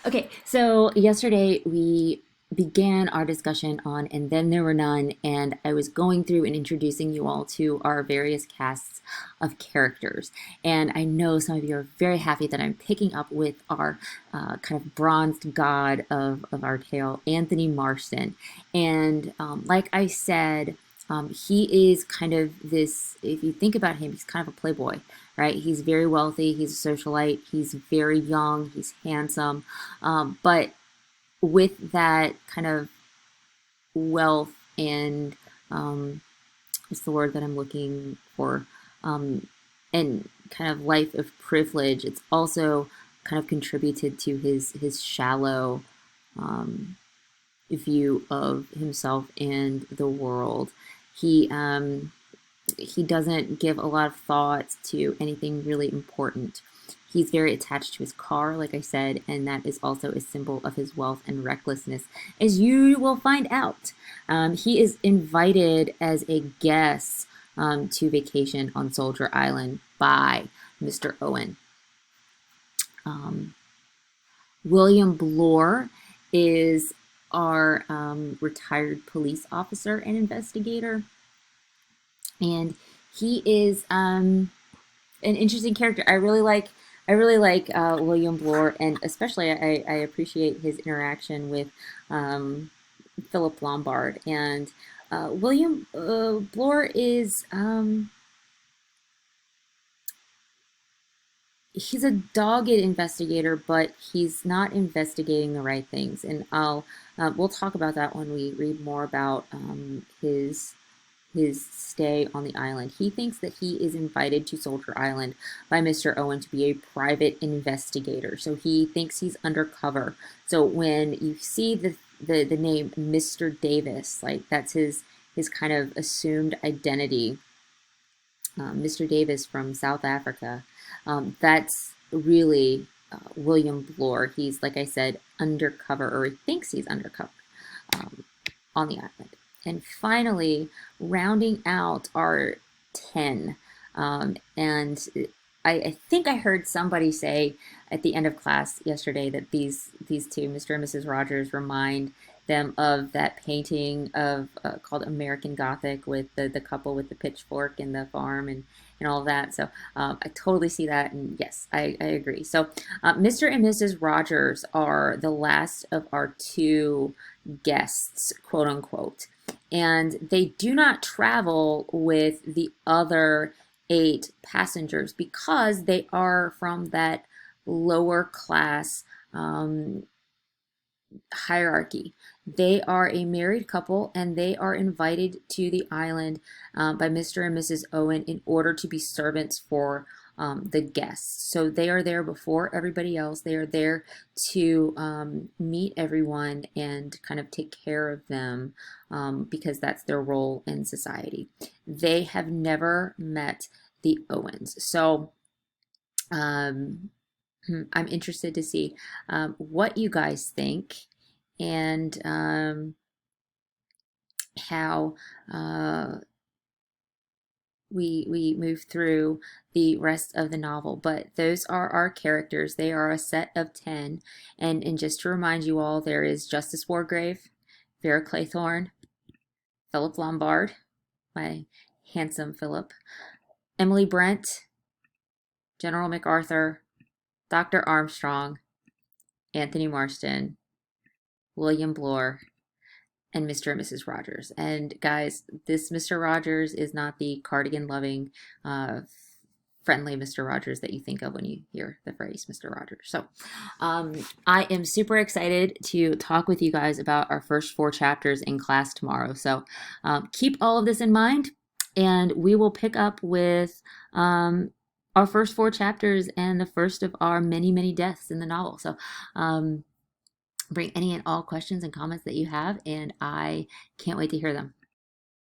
Okay, so yesterday we began our discussion on And Then There Were None, and I was going through and introducing you all to our various casts of characters. And I know some of you are very happy that I'm picking up with our kind of bronzed god of our tale, Anthony Marston. And like I said, he is kind of this, if you think about him, he's kind of a playboy, right? He's very wealthy, he's a socialite, he's very young, he's handsome. But with that kind of wealth and what's the word that I'm looking for? Um, and kind of life of privilege, it's also kind of contributed to his shallow um, view of himself and the world. He he doesn't give a lot of thought to anything really important. He's very attached to his car, like I said, and that is also a symbol of his wealth and recklessness, as you will find out. He is invited as a guest to vacation on Soldier Island by Mr. Owen. Um, William Blore is our retired police officer and investigator, and he is an interesting character. I really like William Blore, and especially I appreciate his interaction with um, Philip Lombard. And William Blore is he's a dogged investigator, but he's not investigating the right things. And I'll we'll talk about that when we read more about his stay on the island. He thinks that he is invited to Soldier Island by Mr. Owen to be a private investigator. So he thinks he's undercover. So when you see the name Mr. Davis, like that's his kind of assumed identity, Mr. Davis from South Africa, that's really William Blore. He's, like I said, undercover, or he thinks he's undercover um, on the island. And finally, rounding out our 10. And I think I heard somebody say at the end of class yesterday that these two, Mr. and Mrs. Rogers, remind them of that painting of called American Gothic with the couple with the pitchfork and the farm and all of that. So I totally see that, and yes, I agree. So Mr. and Mrs. Rogers are the last of our two guests, quote unquote, and they do not travel with the other eight passengers because they are from that lower class hierarchy. They are a married couple and they are invited to the island by Mr. and Mrs. Owen in order to be servants for the guests. So they are there before everybody else. They are there to meet everyone and kind of take care of them because that's their role in society. They have never met the Owens. So um, I'm interested to see what you guys think and how we move through the rest of the novel. But those are our characters. They are a set of 10. And just to remind you all, there is Justice Wargrave, Vera Claythorne, Philip Lombard, my handsome Philip, Emily Brent, General MacArthur, Dr. Armstrong, Anthony Marston, William Blore, and Mr. and Mrs. Rogers. And guys, this Mr. Rogers is not the cardigan loving, friendly Mr. Rogers that you think of when you hear the phrase Mr. Rogers. So I am super excited to talk with you guys about our first 4 chapters in class tomorrow. So keep all of this in mind, and we will pick up with our first 4 chapters and the first of our many, many deaths in the novel. So bring any and all questions and comments that you have, and I can't wait to hear them.